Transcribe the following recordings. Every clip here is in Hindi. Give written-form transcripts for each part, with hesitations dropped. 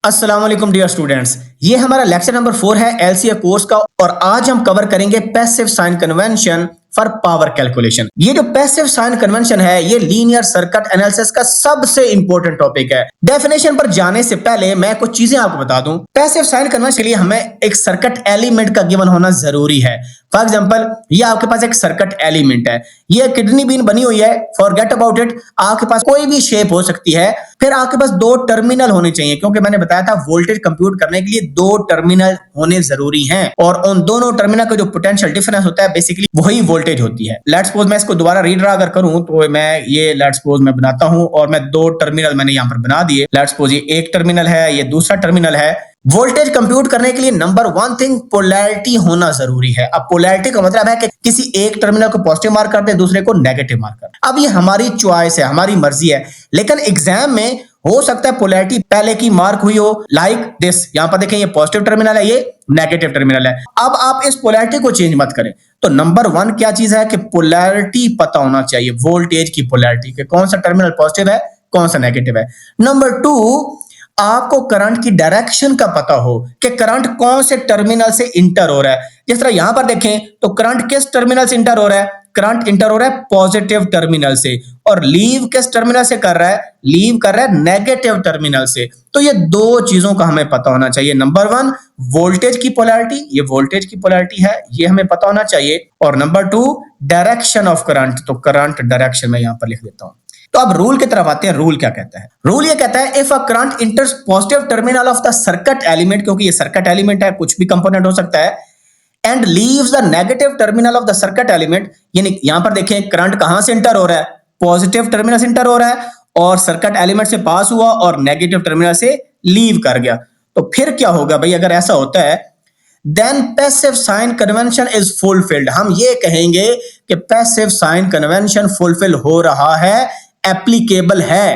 अस्सलाम वालेकुम डियर स्टूडेंट्स, ये हमारा लेक्चर नंबर 4 है एलसीए कोर्स का और आज हम कवर करेंगे passive sign convention for power calculation. ये जो पैसिव साइन कन्वेंशन है ये लीनियर सर्किट एनालिसिस का सबसे इंपॉर्टेंट टॉपिक है। डेफिनेशन पर जाने से पहले मैं कुछ चीजें आपको बता दूं। पैसिव साइन कन्वेंशन के लिए हमें एक सर्किट एलिमेंट का गिवन होना जरूरी है। फॉर एग्जांपल, ये आपके पास एक सर्किट एलिमेंट है, ये किडनी बीन बनी हुई है, फॉरगेट अबाउट इट। आपके पास कोई भी शेप हो सकती है, फिर आपके पास दो टर्मिनल होने चाहिए क्योंकि मैंने बताया था वोल्टेज कंप्यूट करने के लिए दो टर्मिनल होने जरूरी हैं और उन दोनों टर्मिनल का जो पोटेंशियल डिफरेंस होता है बेसिकली वही वोल्टेज होती है। लेट्स सपोज मैं इसको दोबारा रीड्रा अगर करूं तो मैं ये लेट्स सपोज मैं बनाता हूं और मैं दो टर्मिनल मैंने यहां पर बना दिए। लेट्स सपोज ये एक टर्मिनल है, ये दूसरा टर्मिनल है। वोल्टेज कंप्यूट करने के लिए नंबर वन थिंग पोलैरिटी होना जरूरी है। अब पोलैरिटी का मतलब है कि किसी एक टर्मिनल को पॉजिटिव मार्क करते हैं, दूसरे को नेगेटिव मार्क करते हैं। अब ये हमारी चॉइस है, हमारी मर्जी है, लेकिन एग्जाम में हो सकता है पोलैरिटी पहले की मार्क हुई हो, लाइक दिस। यहां पर देखें, ये पॉजिटिव टर्मिनल है, ये नेगेटिव टर्मिनल है। अब आप इस पोलैरिटी को चेंज मत करें। तो नंबर वन क्या चीज है कि पोलैरिटी पता होना चाहिए, वोल्टेज की पोलैरिटी के कौन सा टर्मिनल पॉजिटिव है, कौन सा नेगेटिव है। नंबर टू, आपको करंट की डायरेक्शन का पता हो कि करंट कौन से टर्मिनल से इंटर हो रहा है। जिस तरह यहां पर देखें तो करंट किस टर्मिनल से इंटर हो रहा है, करंट इंटर हो रहा है पॉजिटिव टर्मिनल से, और लीव किस टर्मिनल से कर रहा है, लीव कर रहा है नेगेटिव टर्मिनल से। तो ये दो चीजों का हमें पता होना चाहिए। नंबर वन, वोल्टेज की पोलैरिटी, ये वोल्टेज की पोलैरिटी है, ये हमें पता होना चाहिए। और number two, direction of current, तो करंट डायरेक्शन में यहां पर लिख देता हूं। तो अब रूल की तरफ आते हैं। रूल क्या कहता है? रूल ये कहता है if a current इंटर्स positive terminal of the circuit element, क्योंकि ये सर्किट एलिमेंट है, कुछ भी कंपोनेंट हो सकता है, and leaves the negative terminal of the circuit element, यानी यहां पर देखें करंट कहां से इंटर हो रहा है, पॉजिटिव टर्मिनल से इंटर हो रहा है और सर्किट एलिमेंट से पास हुआ और नेगेटिव टर्मिनल से लीव कर गया। तो फिर क्या होगा भाई, अगर ऐसा होता है then passive sign convention is fulfilled. हम ये कहेंगे कि पैसिव साइन कन्वेंशन फुलफिल हो रहा है, एप्लीकेबल है।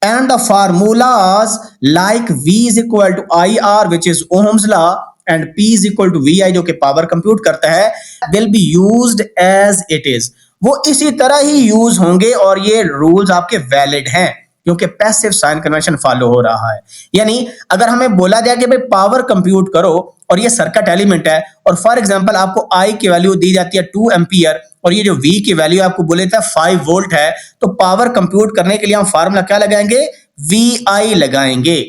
And the formulas like V is equal to IR which is Ohm's law and P is equal to VI जो कि पावर कंप्यूट करता है will be used as it is। वो इसी तरह ही यूज होंगे और ये रूल्स आपके वैलिड हैं क्योंकि पैसिव साइन कन्वेंशन फॉलो हो रहा है। यानी अगर हमें बोला जाए कि भाई पावर कंप्यूट करो और ये सर्किट एलिमेंट है और फॉर एग्जांपल आपको I की वैल्यू दी जाती है 2 एम्पियर और ये जो V की वैल्यू आपको बोले था 5 वोल्ट है, तो पावर कंप्यूट करने के लिए हम फार्मूला क्या लगाएंगे, VI लगाएंगे।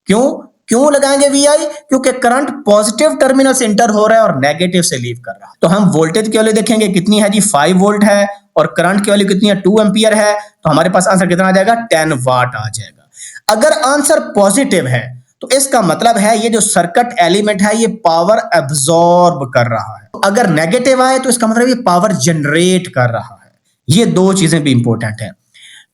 क्यों लगाएंगे VI? क्योंकि करंट पॉजिटिव टर्मिनल से इंटर हो रहा है और नेगेटिव से लीव कर रहा है। तो हम वोल्टेज की वैल्यू देखेंगे कितनी है जी, 5 वोल्ट है, और करंट की वैल्यू कितनी है, 2 एम्पियर है। तो हमारे पास आंसर कितना आ जाएगा, 10 वाट आ जाएगा। अगर आंसर पॉजिटिव है तो इसका मतलब है ये जो सर्किट एलिमेंट है ये पावर एब्सॉर्ब कर रहा है। अगर नेगेटिव आए तो इसका मतलब ये पावर जनरेट कर रहा है। ये दो चीजें भी इंपॉर्टेंट है।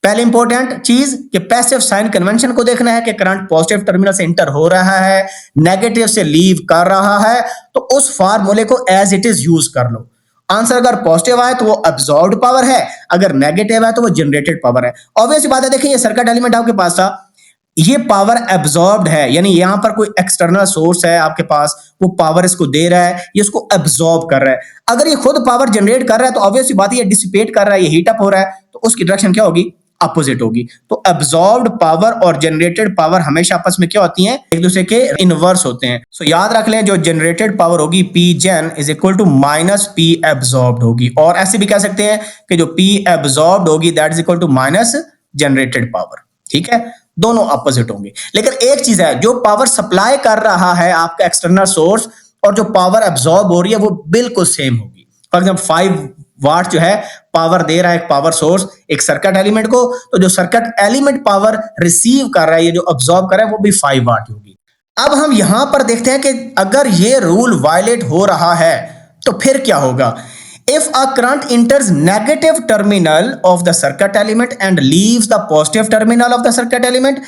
पहले इंपॉर्टेंट चीज कि पैसिव साइन कन्वेंशन को देखना है कि करंट पॉजिटिव टर्मिनल से इंटर हो रहा है, नेगेटिव से लीव कर रहा है, तो उस फार्मूले को एज इट इज यूज कर लो। आंसर अगर पॉजिटिव आए तो वो अब्सॉर्ब्ड पावर है, अगर नेगेटिव है तो वो जनरेटेड पावर है। ऑब्वियस बात है, देखिए ये सर्किट एलिमेंट आपके पास था, ये पावर एब्सॉर्ब्ड है, यानी यहां पर कोई एक्सटर्नल सोर्स है आपके पास, वो पावर इसको दे रहा है, ये इसको एब्सॉर्ब कर रहा है। अगर ये खुद पावर जनरेट कर रहा है तो ऑब्वियस बात है ये डिसिपेट कर रहा है, ये हीट अप हो रहा है, तो उसकी डायरेक्शन क्या होगी, अपोजिट होगी। तो एब्सॉर्ब्ड पावर और जनरेटेड पावर हमेशा आपस में क्या होती हैं, एक दूसरे के इनवर्स होते हैं। सो याद रख लें, जो जनरेटेड पावर होगी P gen is equal to minus P absorbed होगी, और ऐसे भी कह सकते हैं कि जो P एब्सॉर्ब्ड होगी that is equal to minus generated power. ठीक है, दोनों अपोजिट होंगे। लेकिन एक चीज है, जो पावर सप्लाई कर रहा है आपका एक्सटर्नल सोर्स और जो पावर एब्सॉर्ब हो रही है वो बिल्कुल सेम होगी। फॉर एग्जाम्पल 5 वाट जो है पावर दे रहा है एक पावर सोर्स एक सर्किट एलिमेंट को, तो जो सर्किट एलिमेंट पावर रिसीव कर रहा है, ये जो अब्सॉर्ब कर रहा है वो भी 5 वाट होगी। अब हम यहां पर देखते हैं कि अगर ये रूल वायलेट हो रहा है तो फिर क्या होगा। If a current enters negative terminal of the circuit element and leaves the positive terminal of the circuit element,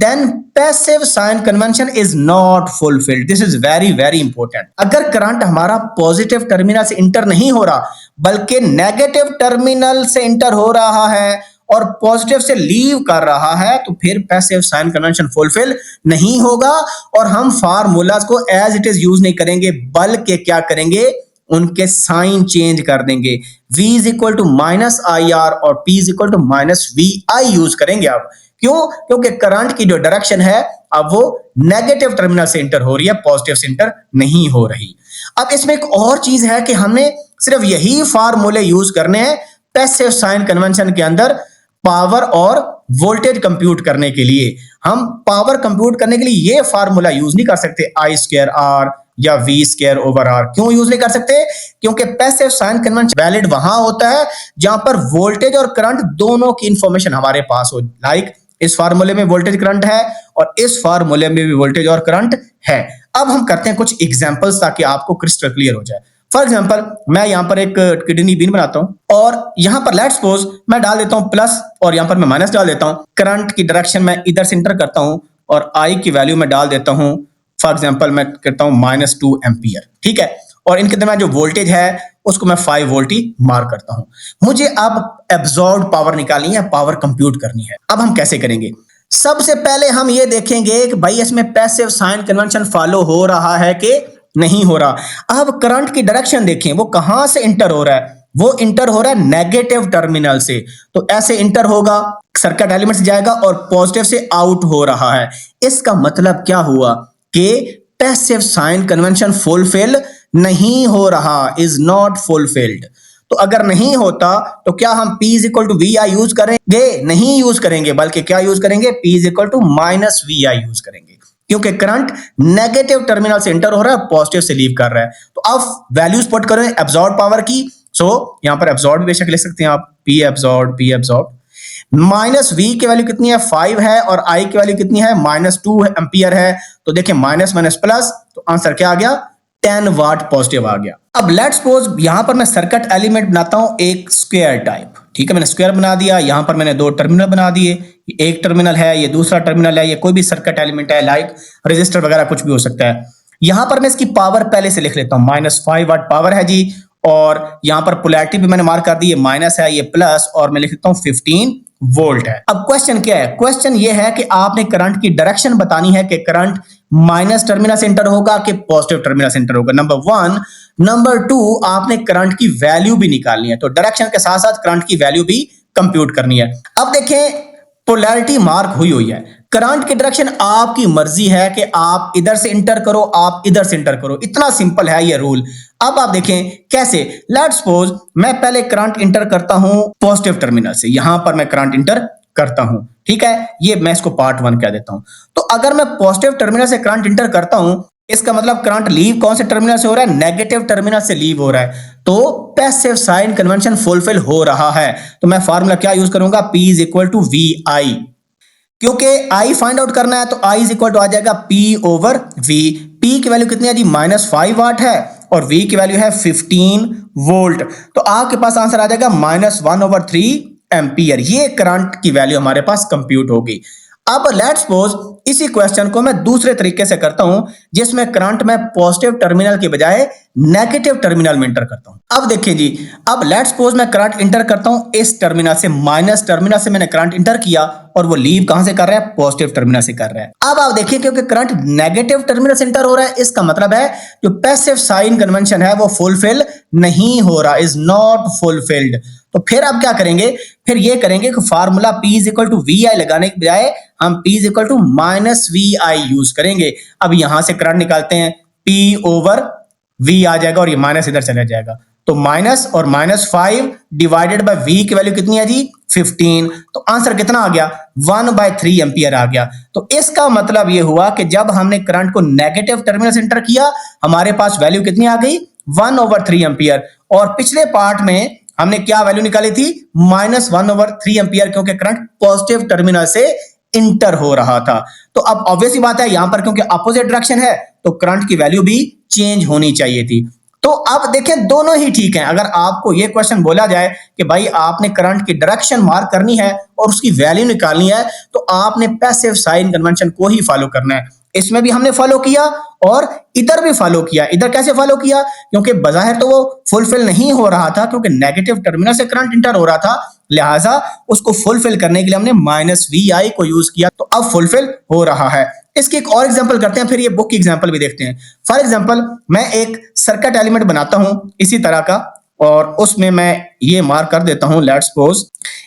then passive sign convention is not fulfilled. This is very very important. अगर करंट हमारा पॉजिटिव टर्मिनल से इंटर नहीं हो रहा बल्कि नेगेटिव टर्मिनल से इंटर हो रहा है और पॉजिटिव से लीव कर रहा है तो फिर पैसिव साइन कन्वेंशन फुलफिल नहीं होगा और हम फार्मूलाज को एज इट इज यूज नहीं करेंगे, बल्कि क्या करेंगे, उनके साइन चेंज कर देंगे। V is equal to minus IR और P is equal to minus VI use करेंगे आप। क्यों? क्योंकि करंट की जो डायरेक्शन है अब वो नेगेटिव टर्मिनल से इंटर हो रही है, पॉजिटिव से इंटर नहीं हो रही। अब इसमें एक और चीज है कि हमने सिर्फ यही फार्मूले यूज करने हैं पैसिव साइन कन्वेंशन के अंदर पावर और वोल्टेज कंप्यूट करने के लिए। हम पावर कंप्यूट करने के लिए ये फार्मूला यूज नहीं कर सकते आई स्क्वायर आर या वी स्क्वायर ओवर आर। क्यों यूज नहीं कर सकते? क्योंकि पैसिव साइन कन्वेंशन वैलिड वहां होता है जहां पर वोल्टेज और करंट दोनों की इंफॉर्मेशन हमारे पास हो। लाइक इस फार्मूले में वोल्टेज करंट है और इस फार्मूले में भी वोल्टेज और करंट है। अब हम करते हैं कुछ एग्जांपल्स ताकि आपको क्रिस्टल क्लियर हो जाए। फॉर एग्जांपल मैं यहां पर एक किडनी बीन बनाता हूं और यहां पर लेट्स सपोज मैं डाल देता हूं प्लस और यहां पर मैं माइनस डाल देता हूं। करंट की डायरेक्शन मैं इधर से इंटर करता हूं और आई की वैल्यू मैं डाल देता हूं, फॉर एग्जांपल मैं करता हूं -2 एम्पियर, ठीक है। और इनके दरमियान जो वोल्टेज है उसको मैं 5 वोल्ट ही मार्क करता हूं। मुझे अब एब्जॉर्ब्ड पावर निकालनी है, पावर कंप्यूट करनी है। अब हम कैसे करेंगे? सबसे पहले हम ये देखेंगे कि भाई इसमें पैसिव साइन कन्वेंशन फॉलो हो रहा है कि नहीं हो रहा। अब करंट की डायरेक्शन देखें, वो कहां से इंटर हो रहा है? वो इंटर हो रहा है नेगेटिव टर्मिनल से। तो ऐसे इंटर होगा, सर्किट एलिमेंट से जाएगा और पॉजिटिव से आउट हो रहा है। इसका मतलब क्या हुआ कि पैसिव साइन कन्वेंशन फुलफिल नहीं हो रहा, इज नॉट फुलफिल्ड। तो अगर नहीं होता तो क्या हम P is equal to V I use करेंगे? नहीं यूज करेंगे, बल्कि क्या यूज करेंगे? P is equal to minus V I use करेंगे, क्योंकि करंट नेगेटिव टर्मिनल से इंटर हो रहा है, पॉजिटिव से लीव कर रहा है। तो अब वैल्यूज पुट करें एब्जॉर्ब पावर की। सो यहां पर एब्जॉर्ब बेशक लिख सकते हैं आप, P एब्जॉर्ब माइनस वी की वैल्यू कितनी है? 5 है और आई की वैल्यू कितनी है? -2 एम्पियर है। तो देखिए माइनस माइनस प्लस, तो आंसर क्या आ गया? 10 वाट पॉजिटिव आ गया। अब लेट्स सपोज यहां पर मैं सर्किट एलिमेंट बनाता हूं एक स्क्वायर टाइप, ठीक है। मैंने स्क्वायर बना दिया, यहां पर मैंने 2 टर्मिनल बना दिए, एक टर्मिनल है, ये दूसरा टर्मिनल है, ये कोई भी सर्किट एलिमेंट है, लाइक रजिस्टर वगैरह कुछ भी हो सकता है। यहां पर मैं इसकी पावर पहले से लिख लेता हूं, -5 वाट पावर है जी। और यहां पर पोलैरिटी भी मैंने मार्क कर दी, ये माइनस है, ये प्लस, और मैं लिख लेता हूं 15 वोल्ट है। अब क्वेश्चन क्या है? क्वेश्चन ये है कि आपने करंट की डायरेक्शन बतानी है कि करंट माइनस टर्मिनल से एंटर होगा कि पॉजिटिव टर्मिनल से एंटर होगा, नंबर 1। नंबर 2, आपने करंट की वैल्यू भी निकालनी है, तो डायरेक्शन के साथ साथ करंट की वैल्यू भी कंप्यूट करनी है। अब देखें पोलैरिटी मार्क हुई है, करंट की डायरेक्शन आपकी मर्जी है कि आप इधर से इंटर करो, आप इधर से इंटर करो, इतना सिंपल है ये रूल। अब आप देखें कैसे। लेट्स सपोज मैं पहले करंट इंटर करता हूं पॉजिटिव टर्मिनल से, यहां पर मैं करंट इंटर करता हूं, ठीक है। ये मैं इसको पार्ट 1 कह देता हूं। तो अगर मैं पॉजिटिव टर्मिनल से करंट इंटर करता हूं, इसका मतलब करंट लीव कौन से टर्मिनल से हो रहा है? नेगेटिव टर्मिनल से लीव हो रहा है। तो पैसिव साइन कन्वेंशन फुलफिल हो रहा है। तो मैं फार्मूला क्या यूज करूंगा? P is equal to V I, क्योंकि I फाइंड आउट करना है तो I इज इक्वल टू आ जाएगा P ओवर V। P की वैल्यू कितनी है जी? -5 वाट है और V की वैल्यू है 15 वोल्ट। तो आपके पास आंसर आ जाएगा -1/3 एम्पियर। ये करंट की वैल्यू हमारे पास कंप्यूट होगी। अब लेट्स सपोज इसी क्वेश्चन को मैं दूसरे तरीके से करता हूं, जिसमें करंट मैं पॉजिटिव टर्मिनल के बजाय नेगेटिव टर्मिनल में इंटर करता हूं। अब देखिए जी, अब लेट्स सपोज मैं करंट इंटर करता हूं इस टर्मिनल से, माइनस टर्मिनल से मैंने करंट इंटर किया और वो लीव कहां से कर रहा है? पॉजिटिव टर्मिनल से कर रहा है। अब आप देखिए क्योंकि करंट नेगेटिव टर्मिनल से इंटर हो रहा है, इसका मतलब है जो पैसिव साइन कन्वेंशन है वो फुलफिल नहीं हो रहा, इज नॉट फुलफिल्ड। तो फिर आप क्या करेंगे? फिर ये करेंगे कि formula P is equal to V I लगाने के बजाय हम P is equal to minus V I use करेंगे। अब यहां से करंट निकालते हैं, P ओवर V आ जाएगा और ये माइनस इधर चला जाएगा। तो माइनस और -5 डिवाइडेड बाय V की वैल्यू कितनी है जी? 15। तो आंसर कितना आ गया? 1/3 एम्पियर आ गया। तो इसका मतलब ये हुआ कि जब हमने करंट को नेगेटिव टर्मिनल से एंटर किया, हमारे पास वैल्यू कितनी आ गई? 1/3 एम्पियर। और पिछले पार्ट में हमने क्या वैल्यू निकाली थी? -1/3 एम्पियर, क्योंकि करंट पॉजिटिव टर्मिनल से इंटर हो रहा था। तो अब ऑब्वियस बात है यहां पर क्योंकि अपोजिट डायरेक्शन है तो करंट की वैल्यू भी चेंज होनी चाहिए थी। तो अब देखें दोनों ही ठीक हैं। अगर आपको यह क्वेश्चन बोला जाए कि भाई आपने करंट की डायरेक्शन मार्क करनी है और उसकी वैल्यू निकालनी है, तो आपने पैसिव साइन कन्वेंशन को ही फॉलो करना है। इसमें भी हमने फॉलो किया और इधर भी फॉलो किया। इधर कैसे फॉलो किया? क्योंकि बजाहिर तो वो फुलफिल नहीं हो रहा था, क्योंकि नेगेटिव टर्मिनल से करंट इंटर हो रहा था, लिहाजा उसको फुलफिल करने के लिए हमने -VI को यूज किया। तो अब फुलफिल हो रहा है। इसकी एक और एग्जांपल करते हैं, फिर ये बुक की एग्जांपल भी देखते हैं। फॉर एग्जांपल मैं एक सर्किट एलिमेंट बनाता हूं इसी तरह का, और उसमें मैं ये मार्क कर देता हूं, लेट्स सपोज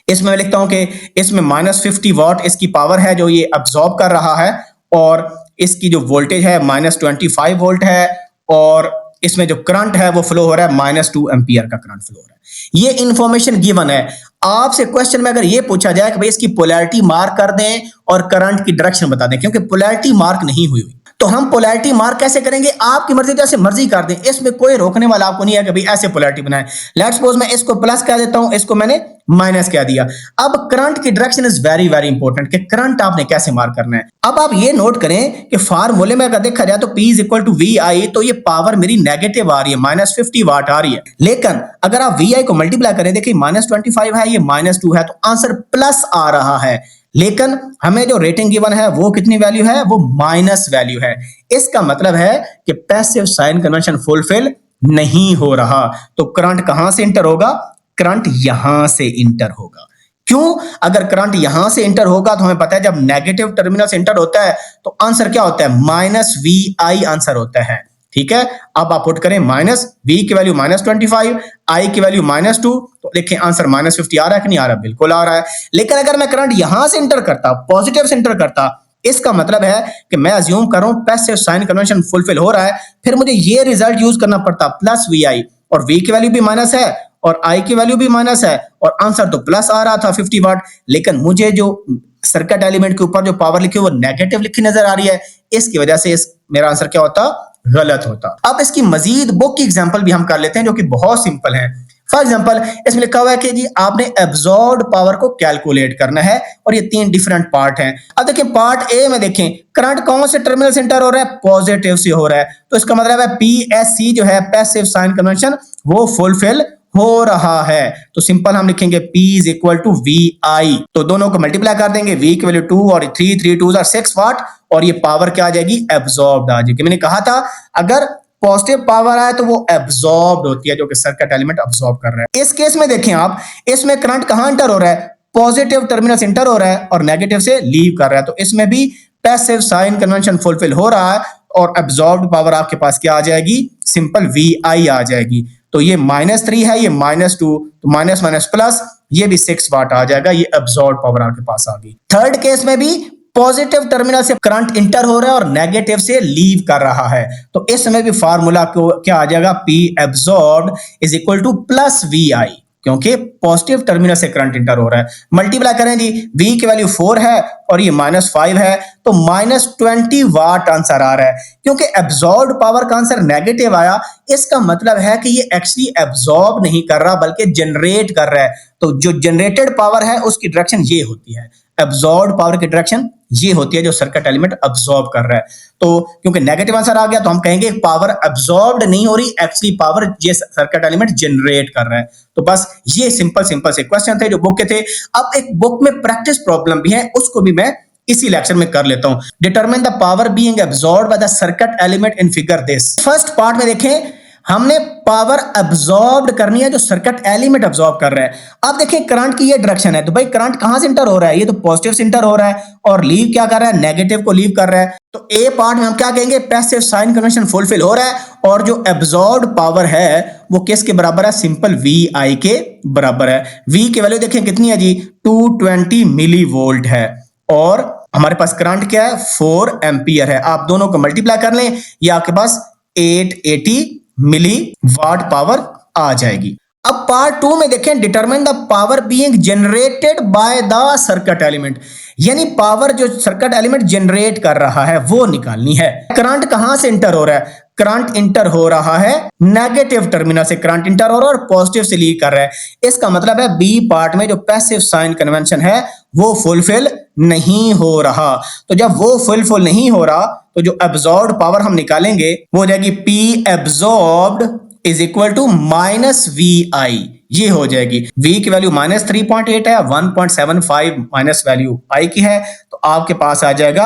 इसमें मैं लिखता हूं कि इसमें -50 वाट इसकी पावर है जो ये अब्सॉर्ब कर रहा है, और इसकी जो वोल्टेज है -25 वोल्ट है और इसमें जो करंट है वो फ्लो हो रहा है -2 एम्पियर का करंट फ्लो हो रहा है। ये इंफॉर्मेशन गिवन है। आपसे क्वेश्चन में अगर ये पूछा जाए कि भाई इसकी पोलैरिटी मार्क कर दें और करंट की डायरेक्शन बता दें, क्योंकि पोलैरिटी मार्क नहीं हुई तो हम पोलैरिटी मार्क कैसे करेंगे? आपकी मर्जी, जैसे मर्जी कर दें, इसमें कोई रोकने वाला आपको नहीं है कि भाई ऐसे पोलैरिटी बनाए। लेट्स सपोज मैं इसको प्लस कह देता हूं, इसको मैंने माइनस कह दिया। अब करंट की direction is very very important कि करंट आपने कैसे मार्क करना है। अब आप ये नोट करें कि फार्मूले में अगर देखा जाए तो P is equal to VI, तो ये पावर मेरी नेगेटिव आ रही है, -50 वाट आ रही है। लेकिन अगर आप VI को मल्टीप्लाई करें, देखिए -25 है, ये -2 है, तो आंसर प्लस आ रहा है। लेकिन हमें जो रेटिंग गिवन है वो कितनी वैल्यू है? वो माइनस वैल्यू है। इसका मतलब है कि पैसिव साइन कन्वेंशन फुलफिल नहीं हो रहा। तो करंट कहां से इंटर होगा? करंट यहां से इंटर होगा। क्यों? अगर करंट यहां से इंटर होगा तो हमें पता है जब नेगेटिव टर्मिनल से इंटर होता है तो आंसर क्या होता है? -VI आंसर होता है। ठीक है, अब आप पुट करें माइनस V की वैल्यू -25, I की वैल्यू -2, तो देखिए आंसर -50 आ रहा है कि नहीं आ रहा? बिल्कुल आ रहा है। लेकिन अगर मैं करंट यहां से इंटर करता, पॉजिटिव से इंटर करता, इसका मतलब है कि मैं अज्यूम कर रहा हूं पैसिव साइन कन्वेंशन फुलफिल हो रहा है, फिर मुझे ये रिजल्ट यूज करना पड़ता +VI, और V की वैल्यू भी माइनस है और I की वैल्यू भी माइनस है और आंसर तो प्लस आ रहा था 50 वाट। लेकिन मुझे जो सर्किट एलिमेंट के ऊपर जो पावर लिखी है वो नेगेटिव लिखी नजर आ रही है, इसकी वजह से मेरा आंसर क्या होता? गलत होता। अब इसकी मजीद बुक की एग्जांपल भी हम कर लेते हैं जो कि बहुत सिंपल है। फॉर एग्जांपल इसमें लिखा हुआ है कि जी आपने एब्जॉर्ब्ड पावर को कैलकुलेट करना है और ये 3 डिफरेंट पार्ट हैं। अब देखिए पार्ट ए में देखें, करंट कौन से टर्मिनल से इंटर हो रहा है? पॉजिटिव से हो रहा है, तो इसका मतलब है PSC जो है पैसिव साइन कन्वेंशन वो फुलफिल हो रहा है। तो सिंपल हम लिखेंगे P is equal to VI, तो दोनों को मल्टीप्लाई कर देंगे, V की वैल्यू 2 और 3 2 6 वाट, और ये पावर क्या आ जाएगी? एब्जॉर्ब्ड आ जाएगी। मैंने कहा था अगर पॉजिटिव पावर आए तो वो एब्जॉर्ब्ड होती है, जो कि सर्किट एलिमेंट अब्सॉर्ब कर रहा है। इस केस में देखें आप, इसमें करंट कहां इंटर हो रहा है? पॉजिटिव टर्मिनल से इंटर हो रहा है और नेगेटिव से लीव कर रहा है, तो इसमें भी पैसिव साइन कन्वेंशन फुलफिल हो रहा है और एब्जॉर्ब्ड पावर आपके पास क्या आ जाएगी? सिंपल VI आ जाएगी। तो ये -3 है, ये -2, तो माइनस माइनस प्लस, ये भी 6 वाट आ जाएगा, ये एब्जॉर्ब पावर आपके पास आ गई। थर्ड केस में भी पॉजिटिव टर्मिनल से करंट इंटर हो रहा है और नेगेटिव से लीव कर रहा है, तो इस समय भी फार्मूला को क्या आ जाएगा? P absorbed is equal to +VI, क्योंकि पॉजिटिव टर्मिनल से करंट इंटर हो रहा है। मल्टीप्लाई करें जी, V की वैल्यू 4 है और ये -5 है, तो -20 वाट आंसर आ रहा है। क्योंकि एब्जॉर्ब्ड पावर का आंसर नेगेटिव आया, इसका मतलब है कि ये एक्चुअली एब्जॉर्ब नहीं कर रहा बल्कि जनरेट कर रहा है। तो जो जनरेटेड पावर है उसकी डायरेक्शन ये होती है, एब्जॉर्ब्ड पावर की डायरेक्शन ये होती है जो सर्किट एलिमेंट अब्सॉर्ब कर रहा है। तो क्योंकि नेगेटिव आंसर आ गया तो हम कहेंगे पावर अब्सॉर्ब्ड नहीं हो रही, एक्चुअली पावर ये सर्किट एलिमेंट जनरेट कर रहा है। तो बस ये सिंपल से क्वेश्चन थे जो बुक के थे। अब एक बुक में प्रैक्टिस प्रॉब्लम भी है, उसको भी मैं इसी लेक्चर में कर लेता हूं। Determine the power being absorbed by the circuit element in figure this. First part में देखें, हमने पावर अब्सॉर्ब करनी है जो सर्किट एलिमेंट अब्सॉर्ब कर रहा है। अब देखिए करंट की ये डायरेक्शन है, तो भाई करंट कहां से इंटर हो रहा है? ये तो पॉजिटिव से इंटर हो रहा है और लीव क्या कर रहा है? नेगेटिव को लीव कर रहा है। तो ए पार्ट में हम क्या कहेंगे? पैसिव साइन कन्वेंशन फुलफिल हो रहा है और जो एब्सॉर्ब्ड पावर है वो किसके बराबर है? सिंपल VI के बराबर है। V की वैल्यू देखें कितनी है जी? 220 मिली वोल्ट है और हमारे पास करंट क्या है? 4 एम्पियर है। आप दोनों को मल्टीप्लाई कर लें, ये आपके पास 880 मिली वाट पावर आ जाएगी। अब पार्ट 2 में देखें, determine the power being generated by the circuit element, यानी पावर जो सर्किट एलिमेंट जनरेट कर रहा है वो निकालनी है। करंट कहां से इंटर हो रहा है? करंट इंटर हो रहा है नेगेटिव टर्मिनल से, करंट इंटर हो रहा है और पॉजिटिव से लीव कर रहा है। इसका मतलब है बी पार्ट में जो पैसिव साइन कन्वेंशन है वो फुलफिल नहीं हो रहा। तो जब वो फुलफिल नहीं हो रहा तो जो एब्सॉर्ब्ड पावर हम निकालेंगे वो हो जाएगी P absorbed is equal to -VI, ये हो जाएगी। V की वैल्यू -3.8 है, 1.75 माइनस वैल्यू I की है, तो आपके पास आ जाएगा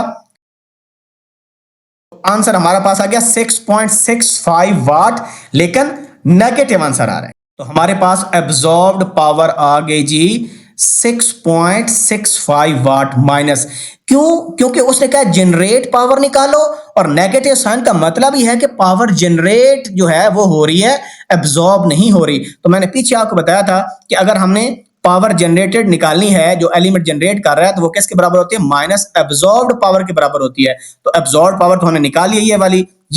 आंसर, हमारा पास आ गया 6.65 वाट, लेकिन नेगेटिव आंसर आ रहा है। तो हमारे पास एब्सॉर्ब्ड पावर आ गई जी 6.65 वाट माइनस। क्यों? क्योंकि उसने कहा जनरेट पावर निकालो और नेगेटिव साइन का मतलब ही है कि पावर जनरेट जो है वो हो रही है, एब्सॉर्ब नहीं हो रही। तो मैंने पीछे आपको बताया था कि अगर हमने पावर जनरेटेड निकालनी है, जो एलिमेंट जनरेट कर रहा है, तो वो किसके बराबर होती है? माइनस एब्जॉर्ब्ड पावर के बराबर होती है। तो एब्जॉर्ब्ड पावर तो हमने निकाल ली है, ये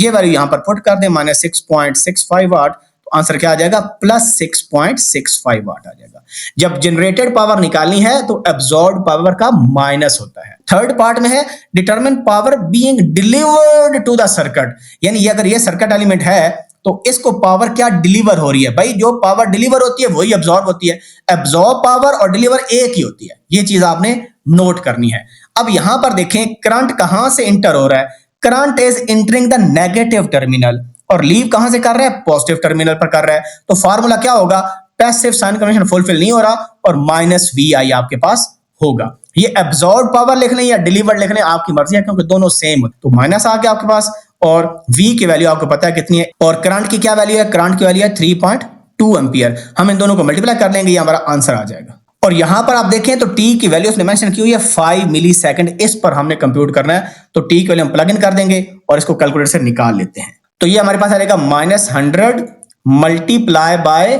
वैल्यू यहां पर पुट कर दें, माइनस 6.65 वाट, तो आंसर क्या आ जाएगा? प्लस 6.65 वाट आ जाएगा। जब जनरेटेड पावर निकालनी है तो एब्जॉर्ब्ड पावर का माइनस होता है। थर्ड पार्ट में है determine power being delivered to the circuit, यानी अगर ये सर्किट एलिमेंट है तो इसको पावर क्या डिलीवर हो रही है? भाई जो पावर डिलीवर होती है वही एब्जॉर्ब होती है, एब्जॉर्ब पावर और डिलीवर एक ही होती है, ये चीज आपने नोट करनी है। अब यहां पर देखें करंट कहां से इंटर हो रहा है? Current is entering the negative terminal और लीव कहां से कर रहा है? पॉजिटिव टर्मिनल पर कर रहा है। तो फार्मूला क्या होगा? पैसिव साइन कन्वेंशन फुलफिल नहीं हो रहा और माइनस वी आई आपके पास होगा। ये एब्जॉर्ब पावर लिख लें या डिलीवर्ड लिख लें, आपकी मर्जी है, क्योंकि दोनों सेम। तो माइनस आ गया आपके पास और V की वैल्यू आपको पता है कितनी है, और करंट की क्या वैल्यू है? करंट की वैल्यू है 3.2 एम्पियर। हम इन दोनों को मल्टीप्लाई कर लेंगे, ये हमारा आंसर आ जाएगा। और यहां पर आप देखें तो T की वैल्यू उसने मेंशन की हुई है 5 मिली सेकंड, इस पर हमने कंप्यूट करना है। तो T की वैल्यू हम प्लग इन कर देंगे और इसको कैलकुलेटर से निकाल लेते हैं। तो ये हमारे पास आ जाएगा -100 मल्टीप्लाई बाय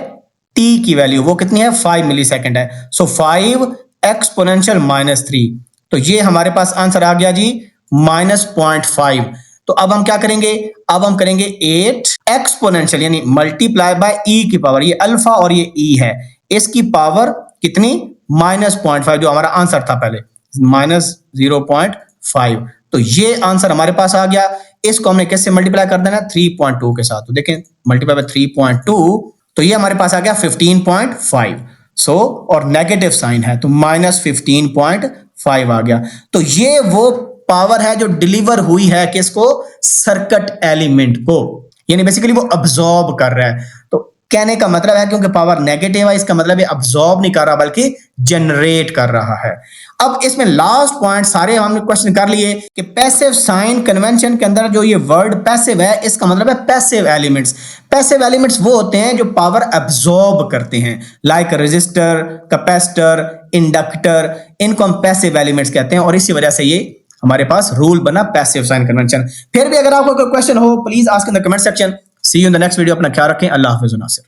T की वैल्यू, वो कितनी है? 5 मिली सेकंड है। सो 5 एक्सपोनेंशियल -3, तो ये हमारे पास आंसर आ गया जी -0.5। तो अब हम क्या करेंगे? अब हम करेंगे 8 एक्सपोनेंशियल यानी मल्टीप्लाई बाय ई की पावर, ये अल्फा और ये ई है, इसकी पावर कितनी? -0.5, जो हमारा आंसर था पहले, -0.5। तो ये आंसर हमारे पास आ गया। इसको हमने किससे मल्टीप्लाई कर देना? 3.2 के साथ। तो देखें मल्टीप्लाई बाय 3.2, तो ये हमारे पास आ गया 15.5। सो और नेगेटिव साइन है तो -15.5 आ गया। तो ये वो पावर है जो डिलीवर हुई है किसको? सर्किट एलिमेंट को, यानी बेसिकली वो अब्सॉर्ब कर रहा है। तो कहने का मतलब है क्योंकि पावर नेगेटिव है, इसका मतलब ये अब्सॉर्ब नहीं कर रहा बल्कि जनरेट कर रहा है। अब इसमें लास्ट पॉइंट सारे हमने क्वेश्चन कर लिए कि पैसिव साइन कन्वेंशन के अंदर जो ये वर्ड पैसिव है, इसका मतलब है पैसिव एलिमेंट्स। पैसिव एलिमेंट्स वो होते हैं जो पावर अब्सॉर्ब करते हैं, लाइक रेजिस्टर, कैपेसिटर, इंडक्टर, इनको हम पैसिव एलिमेंट्स कहते हैं। और इसी वजह से ये हमारे पास रूल बना पैसिव साइन कन्वेंशन। फिर भी अगर आपको कोई क्वेश्चन हो please ask in the comment section. See you in the next video. अपना ख्याल रखें। अल्लाह हाफिज़। नासिर।